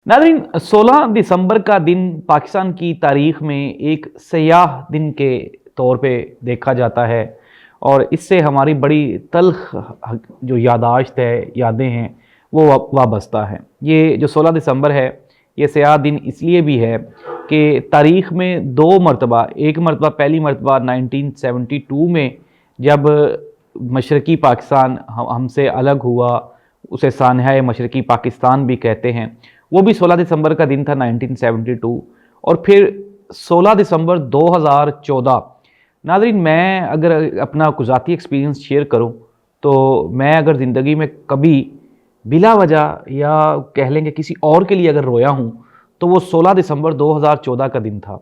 नाज़रीन, 16 दिसंबर का दिन पाकिस्तान की तारीख में एक सयाह दिन के तौर पे देखा जाता है और इससे हमारी बड़ी तल्ख जो यादाश्त है, यादें हैं, वो वाबस्ता है। ये जो 16 दिसंबर है, ये सयाह दिन इसलिए भी है कि तारीख में दो मरतबा, एक मरतबा पहली मरतबा 1972 में जब मशरक़ी पाकिस्तान हमसे अलग हुआ, उसे सानहा मशरक़ी पाकिस्तान भी कहते हैं, वो भी 16 दिसंबर का दिन था 1972। और फिर 16 दिसंबर 2014। नाज़रीन, मैं अगर अपना ज़ाती एक्सपीरियंस शेयर करूं तो मैं अगर ज़िंदगी में कभी बिला वजह या कह लेंगे किसी और के लिए अगर रोया हूं तो वो 16 दिसंबर 2014 का दिन था।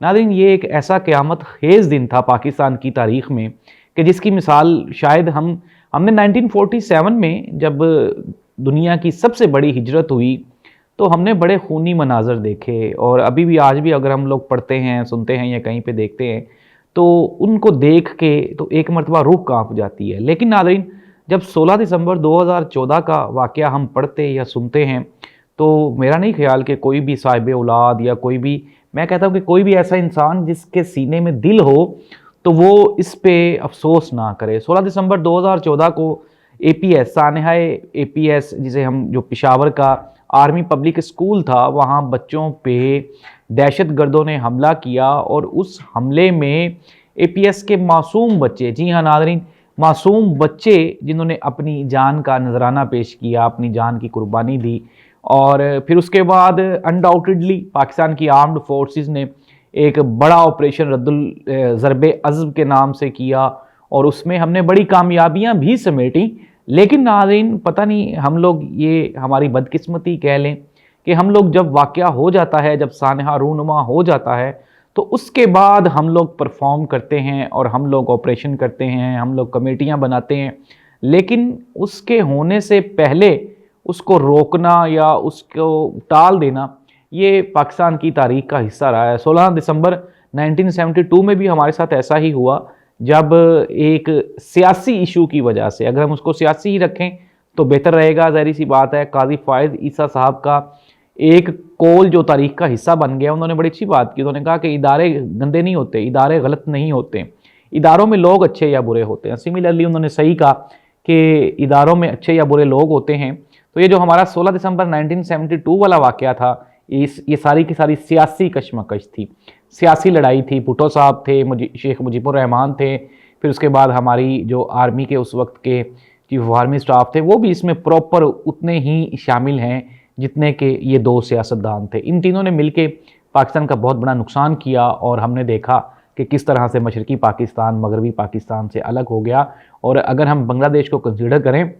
नाज़रीन, ये एक ऐसा क़यामत ख़ेज़ दिन था पाकिस्तान की तारीख़ में कि जिसकी मिसाल शायद हमने 1947 में जब दुनिया की सबसे बड़ी हिजरत हुई तो हमने बड़े खूनी मनाजर देखे, और अभी भी आज भी अगर हम लोग पढ़ते हैं, सुनते हैं या कहीं पे देखते हैं तो उनको देख के तो एक मरतबा रूह कांप जाती है। लेकिन नाज़रीन, जब 16 दिसंबर 2014 का वाक़या हम पढ़ते या सुनते हैं तो मेरा नहीं ख्याल कि कोई भी साहिब औलाद या कोई भी, मैं कहता हूँ कि कोई भी ऐसा इंसान जिसके सीने में दिल हो तो वो इस पे अफसोस ना करे। 16 दिसंबर 2014 को APS, सानहा APS, जिसे हम जो पेशावर का आर्मी पब्लिक स्कूल था, वहाँ बच्चों पे दहशत गर्दों ने हमला किया और उस हमले में APS के मासूम बच्चे, जी हाँ नाज़रीन, मासूम बच्चे जिन्होंने अपनी जान का नजराना पेश किया, अपनी जान की कुर्बानी दी। और फिर उसके बाद अनडाउटेडली पाकिस्तान की आर्म्ड फोर्सेस ने एक बड़ा ऑपरेशन रद्दुल ज़रबे अज़्ब के नाम से किया और उसमें हमने बड़ी कामयाबियां भी समेटी। लेकिन नाज़रीन, पता नहीं हम लोग, ये हमारी बदकिस्मती कह लें कि हम लोग जब वाक़या हो जाता है, जब सानहा रूनुमा हो जाता है तो उसके बाद हम लोग परफॉर्म करते हैं और हम लोग ऑपरेशन करते हैं, हम लोग कमेटियां बनाते हैं। लेकिन उसके होने से पहले उसको रोकना या उसको टाल देना, ये पाकिस्तान की तारीख का हिस्सा रहा है। 16 दिसंबर 1972 में भी हमारे साथ ऐसा ही हुआ, जब एक सियासी इशू की वजह से, अगर हम उसको सियासी ही रखें तो बेहतर रहेगा, ज़ाहिर सी बात है, काजी फ़ायज़ ईसा साहब का एक कौल जो तारीख का हिस्सा बन गया। उन्होंने बड़ी अच्छी बात की, उन्होंने कहा कि इदारे गंदे नहीं होते, इदारे गलत नहीं होते, इदारों में लोग अच्छे या बुरे होते हैं। सिमिलरली उन्होंने सही कहा कि इदारों में अच्छे या बुरे लोग होते हैं। तो ये जो हमारा 16 दिसंबर 1972 वाला वाक़या था, ये सारी की सारी सियासी कशमकश थी, सियासी लड़ाई थी। भुट्टो साहब थे, शेख मुजीबुर रहमान थे, फिर उसके बाद हमारी जो आर्मी के उस वक्त के चीफ ऑफ आर्मी स्टाफ थे, वो भी इसमें प्रॉपर उतने ही शामिल हैं जितने के ये दो सियासतदान थे। इन तीनों ने मिलके पाकिस्तान का बहुत बड़ा नुकसान किया और हमने देखा कि किस तरह से मशरक़ी पाकिस्तान मगरबी पाकिस्तान से अलग हो गया। और अगर हम बांग्लादेश को कंसीडर करें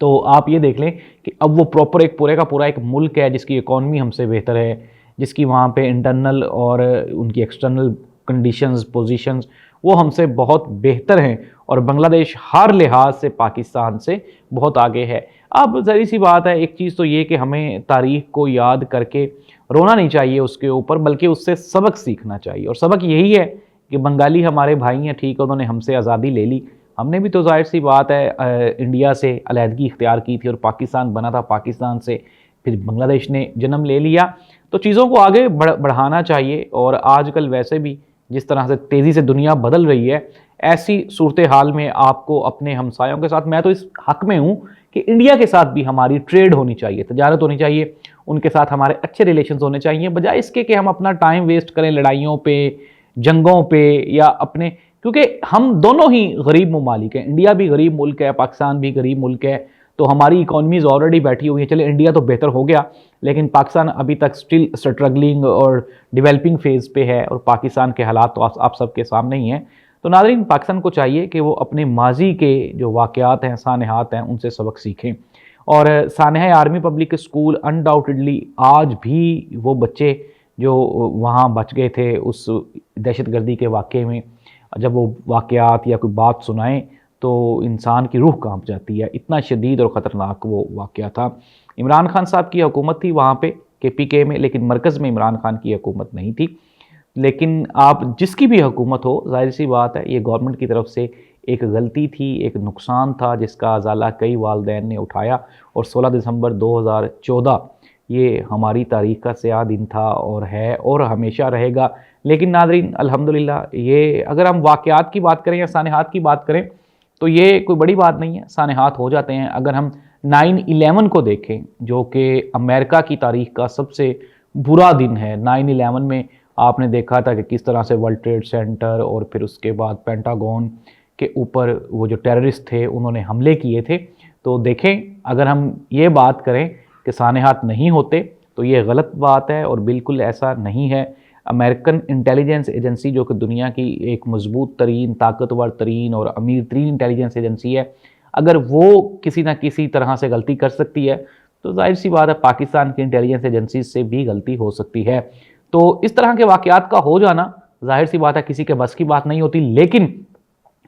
तो आप ये देख लें कि अब वो प्रॉपर एक पूरे का पूरा एक मुल्क है जिसकी इकॉनमी हमसे बेहतर है, जिसकी वहाँ पे इंटरनल और उनकी एक्सटर्नल कंडीशंस, पोजीशंस वो हमसे बहुत बेहतर हैं, और बांग्लादेश हर लिहाज से पाकिस्तान से बहुत आगे है। अब ज़ाहिर सी बात है, एक चीज़ तो ये कि हमें तारीख़ को याद करके रोना नहीं चाहिए उसके ऊपर, बल्कि उससे सबक सीखना चाहिए। और सबक यही है कि बंगाली हमारे भाई हैं, ठीक है, उन्होंने हमसे आज़ादी ले ली, हमने भी तो ज़ाहिर सी बात है इंडिया से अलहदगी इख्तियार की थी और पाकिस्तान बना था, पाकिस्तान से फिर बांग्लादेश ने जन्म ले लिया। तो चीज़ों को आगे बढ़ाना चाहिए। और आजकल वैसे भी जिस तरह से तेज़ी से दुनिया बदल रही है, ऐसी सूरत हाल में आपको अपने हमसायों के साथ, मैं तो इस हक़ में हूँ कि इंडिया के साथ भी हमारी ट्रेड होनी चाहिए, तजारत होनी चाहिए, उनके साथ हमारे अच्छे रिलेशंस होने चाहिए, बजाय इसके कि हम अपना टाइम वेस्ट करें लड़ाइयों पे, जंगों पे, या अपने, क्योंकि हम दोनों ही गरीब ममालिक हैं। इंडिया भी गरीब मुल्क है, पाकिस्तान भी गरीब मुल्क है, तो हमारी इकॉनमीज़ ऑलरेडी बैठी हुई है। चले इंडिया तो बेहतर हो गया, लेकिन पाकिस्तान अभी तक स्टिल स्ट्रगलिंग और डेवलपिंग फेज़ पे है, और पाकिस्तान के हालात तो आप सबके सामने ही हैं। तो नाज़रीन, पाकिस्तान को चाहिए कि वो अपने माजी के जो वाक़यात हैं, सानहात हैं, उनसे सबक सीखें। और सानहा आर्मी पब्लिक स्कूल अनडाउटेडली आज भी वो बच्चे जो वहाँ बच गए थे उस दहशतगर्दी के वाक़े में, जब वो वाक़यात या कोई बात सुनाएं तो इंसान की रूह कांप जाती है, इतना शदीद और ख़तरनाक वो वाक़या था। इमरान खान साहब की हुकूमत थी वहाँ पे KPK में, लेकिन मरकज़ में इमरान खान की हुकूमत नहीं थी। लेकिन आप जिसकी भी हुकूमत हो, ज़ाहिर सी बात है ये गवर्नमेंट की तरफ से एक गलती थी, एक नुकसान था जिसका अज़ाला कई वालदैन ने उठाया। और 16 दिसंबर 2014 ये हमारी तारीख़ का स्याह दिन था और है और हमेशा रहेगा। लेकिन नाज़रीन अल्हम्दुलिल्लाह ये अगर हम वाक़यात की बात करें या सानेहात की बात करें तो ये कोई बड़ी बात नहीं है, सानेहात हो जाते हैं। अगर हम 9/11 को देखें जो कि अमेरिका की तारीख़ का सबसे बुरा दिन है। 9/11 में आपने देखा था कि किस तरह से वर्ल्ड ट्रेड सेंटर और फिर उसके बाद पेंटागन के ऊपर वो जो टेररिस्ट थे उन्होंने हमले किए थे। तो देखें अगर हम ये बात करें कि सानेहात नहीं होते तो ये गलत बात है और बिल्कुल ऐसा नहीं है। अमेरिकन इंटेलिजेंस एजेंसी जो कि दुनिया की एक मजबूत तरीन, ताकतवर तरीन और अमीर तरीन इंटेलिजेंस एजेंसी है, अगर वो किसी ना किसी तरह से गलती कर सकती है तो जाहिर सी बात है पाकिस्तान की इंटेलिजेंस एजेंसी से भी गलती हो सकती है। तो इस तरह के वाक़यात का हो जाना जाहिर सी बात है किसी के बस की बात नहीं होती, लेकिन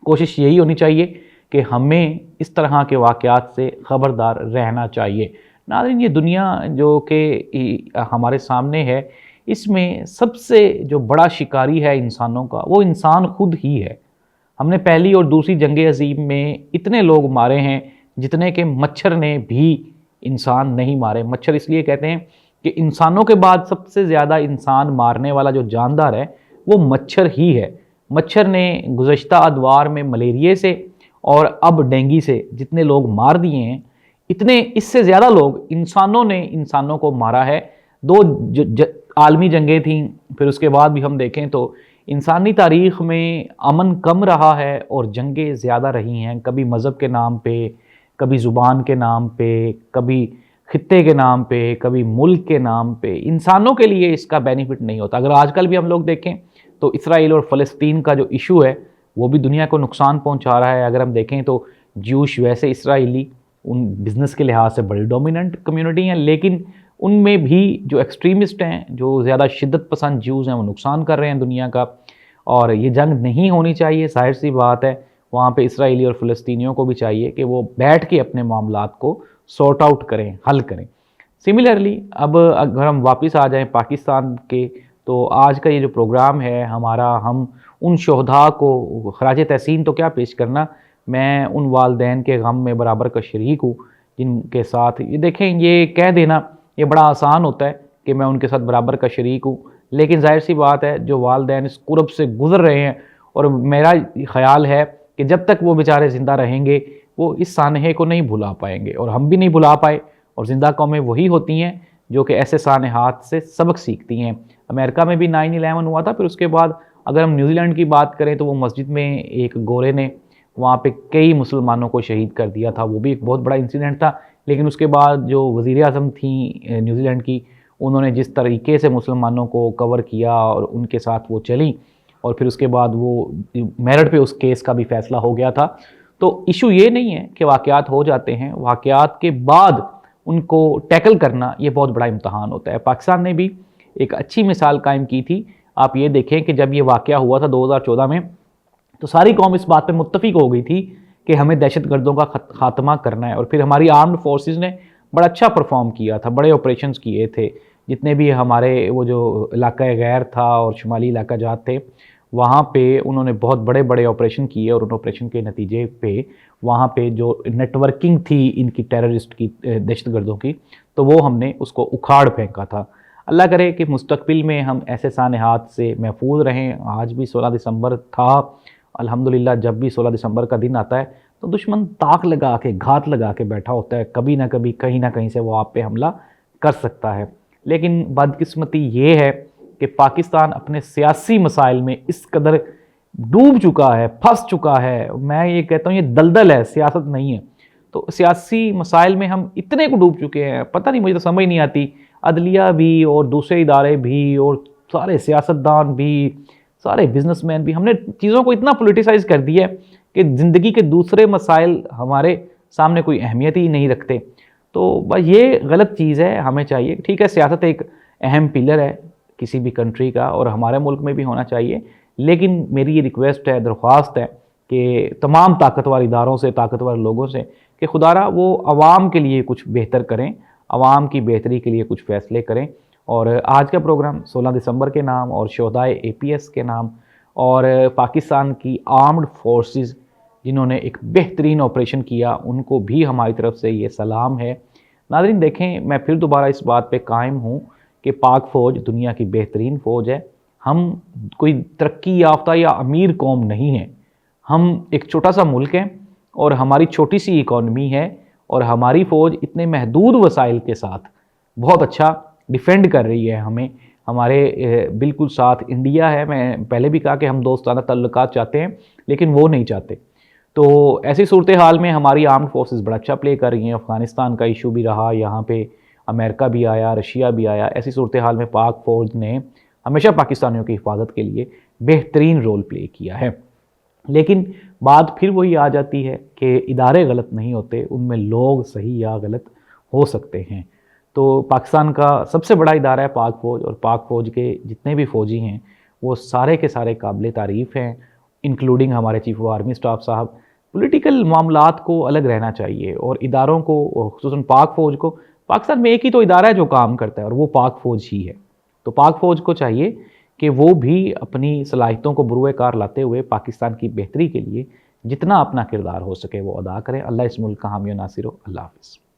कोशिश यही होनी चाहिए कि हमें इस तरह के वाक़यात से ख़बरदार रहना चाहिए। नाज़रीन ये दुनिया जो कि हमारे सामने है, इसमें सबसे जो बड़ा शिकारी है इंसानों का वो इंसान खुद ही है। हमने पहली और दूसरी जंग अज़ीम में इतने लोग मारे हैं जितने के मच्छर ने भी इंसान नहीं मारे। मच्छर इसलिए कहते हैं कि इंसानों के बाद सबसे ज़्यादा इंसान मारने वाला जो जानदार है वो मच्छर ही है। मच्छर ने गुज़श्ता अदवार में मलेरिया से और अब डेंगू से जितने लोग मार दिए हैं, इतने इससे ज़्यादा लोग इंसानों ने इंसानों को मारा है। दो आलमी जंगें थीं, फिर उसके बाद भी हम देखें तो इंसानी तारीख़ में अमन कम रहा है और जंगें ज़्यादा रही हैं। कभी मज़हब के नाम पे, कभी ज़ुबान के नाम पे, कभी खित्ते के नाम पे, कभी मुल्क के नाम पे। इंसानों के लिए इसका बेनिफिट नहीं होता। अगर आजकल भी हम लोग देखें तो इसराइल और फ़लस्तीन का जो इशू है वो भी दुनिया को नुकसान पहुंचा रहा है। अगर हम देखें तो ज्यूश वैसे इसराइली उन बिज़नेस के लिहाज से बड़ी डोमिनेंट कम्युनिटी हैं, लेकिन उनमें भी जो एक्सट्रीमिस्ट हैं, जो ज़्यादा शिद्दत पसंद ज्यूज़ हैं, वो नुकसान कर रहे हैं दुनिया का। और ये जंग नहीं होनी चाहिए, जाहिर सी बात है। वहाँ पे इसराइली और फ़लस्तीनियों को भी चाहिए कि वो बैठ के अपने मामलात को सॉर्ट आउट करें, हल करें। सिमिलरली अब अगर हम वापस आ जाएं पाकिस्तान के, तो आज का ये जो प्रोग्राम है हमारा, हम उन शोहदा को खराज तहसीन तो क्या पेश करना, मैं उन वालदैन के गम में बराबर का शरीक हूँ जिनके साथ ये देखें, ये कह देना ये बड़ा आसान होता है कि मैं उनके साथ बराबर का शरीक हूँ, लेकिन जाहिर सी बात है जो वालदैन इस कुर्ब से गुज़र रहे हैं, और मेरा ख़याल है कि जब तक वो बेचारे ज़िंदा रहेंगे वो इस सानहे को नहीं भुला पाएंगे, और हम भी नहीं भुला पाए। और ज़िंदा कौमें वही होती हैं जो कि ऐसे सानहात से सबक सीखती हैं। अमेरिका में भी 9/11 हुआ था, फिर उसके बाद अगर हम न्यूजीलैंड की बात करें तो वो मस्जिद में एक गोरे ने वहाँ पे कई मुसलमानों को शहीद कर दिया था, वो भी एक बहुत बड़ा इंसिडेंट था। लेकिन उसके बाद जो वज़ीर आज़म थी न्यूजीलैंड की, उन्होंने जिस तरीके से मुसलमानों को कवर किया और उनके साथ वो चली, और फिर उसके बाद वो मेरिट पे उस केस का भी फ़ैसला हो गया था। तो इशू ये नहीं है कि वाक़यात हो जाते हैं, वाक़यात के बाद उनको टैकल करना ये बहुत बड़ा इम्तहान होता है। पाकिस्तान ने भी एक अच्छी मिसाल कायम की थी। आप ये देखें कि जब ये वाक़या हुआ था 2014 में, तो सारी कौम इस बात पे मुत्तफ़िक हो गई थी कि हमें दहशतगर्दों का ख़ात्मा करना है, और फिर हमारी आर्म्ड फोर्सेस ने बड़ा अच्छा परफॉर्म किया था, बड़े ऑपरेशंस किए थे। जितने भी हमारे वो जो इलाक़ा गैर था और शुमाली इलाका जात थे, वहाँ पे उन्होंने बहुत बड़े बड़े ऑपरेशन किए, और उन ऑपरेशन के नतीजे पे वहाँ पे जो नेटवर्किंग थी इनकी टेररिस्ट की, दहशतगर्दों की, तो वो हमने उसको उखाड़ फेंका था। अल्लाह करे कि मुस्तक़बिल में हम ऐसे सानहात से महफूज रहें। आज भी 16 दिसंबर था, अल्हम्दुलिल्लाह जब भी 16 दिसंबर का दिन आता है तो दुश्मन ताक लगा के, घात लगा के बैठा होता है, कभी ना कभी कहीं ना कहीं से वो आप पे हमला कर सकता है। लेकिन बदकिस्मती ये है कि पाकिस्तान अपने सियासी मसाइल में इस कदर डूब चुका है, फंस चुका है। मैं ये कहता हूँ ये दलदल है, सियासत नहीं है। तो सियासी मसाइल में हम इतने को डूब चुके हैं, पता नहीं, मुझे तो समझ नहीं आती। अदलिया भी और दूसरे इदारे भी और सारे सियासतदान भी, सारे बिजनेसमैन भी, हमने चीज़ों को इतना पोलिटिसाइज कर दिया है कि ज़िंदगी के दूसरे मसाइल हमारे सामने कोई अहमियत ही नहीं रखते। तो बस ये गलत चीज़ है। हमें चाहिए, ठीक है, सियासत एक अहम पिलर है किसी भी कंट्री का, और हमारे मुल्क में भी होना चाहिए। लेकिन मेरी ये रिक्वेस्ट है, दरख्वास्त है कि तमाम ताकतवर इदारों से, ताकतवर लोगों से, कि खुदारा वो आवाम के लिए कुछ बेहतर करें, आवाम की बेहतरी के लिए कुछ फ़ैसले करें। और आज का प्रोग्राम 16 दिसंबर के नाम और शोहदाए APS के नाम और पाकिस्तान की आर्म्ड फोर्सेस जिन्होंने एक बेहतरीन ऑपरेशन किया, उनको भी हमारी तरफ से ये सलाम है। नाज़रीन देखें, मैं फिर दोबारा इस बात पे कायम हूँ कि पाक फ़ौज दुनिया की बेहतरीन फ़ौज है। हम कोई तरक्की याफ्ता या अमीर कौम नहीं है। हम एक छोटा सा मुल्क है और हमारी छोटी सी इकॉनमी है और हमारी फ़ौज इतने महदूद वसाइल के साथ बहुत अच्छा डिफेंड कर रही है हमें। हमारे बिल्कुल साथ इंडिया है। मैं पहले भी कहा कि हम दोस्ताना तल्लुकात चाहते हैं, लेकिन वो नहीं चाहते। तो ऐसी सूरत हाल में हमारी आर्म्ड फोर्सेस बड़ा अच्छा प्ले कर रही हैं। अफ़गानिस्तान का इशू भी रहा, यहाँ पे अमेरिका भी आया, रशिया भी आया। ऐसी सूरत हाल में पाक फ़ौज ने हमेशा पाकिस्तानियों की हिफाजत के लिए बेहतरीन रोल प्ले किया है। लेकिन बात फिर वही आ जाती है कि इदारे गलत नहीं होते, उनमें लोग सही या गलत हो सकते हैं। तो पाकिस्तान का सबसे बड़ा इदारा है पाक फ़ौज, और पाक फ़ौज के जितने भी फ़ौजी हैं वो सारे के सारे काबिल तारीफ़ हैं, इंक्लूडिंग हमारे चीफ़ ऑफ आर्मी स्टाफ साहब। पॉलिटिकल मामलात को अलग रहना चाहिए और इदारों को, ख़ुसूसन पाक फ़ौज को, पाकिस्तान में एक ही तो इदारा है जो काम करता है और वो पाक फ़ौज ही है। तो पाक फ़ौज को चाहिए कि वो भी अपनी सलाहियतों को बुरुए कार लाते हुए पाकिस्तान की बेहतरी के लिए जितना अपना किरदार हो सके वो अदा करें। अल्लाह इस मुल्क का हामी और नासिर हो। अल्लाह हाफ़िज़।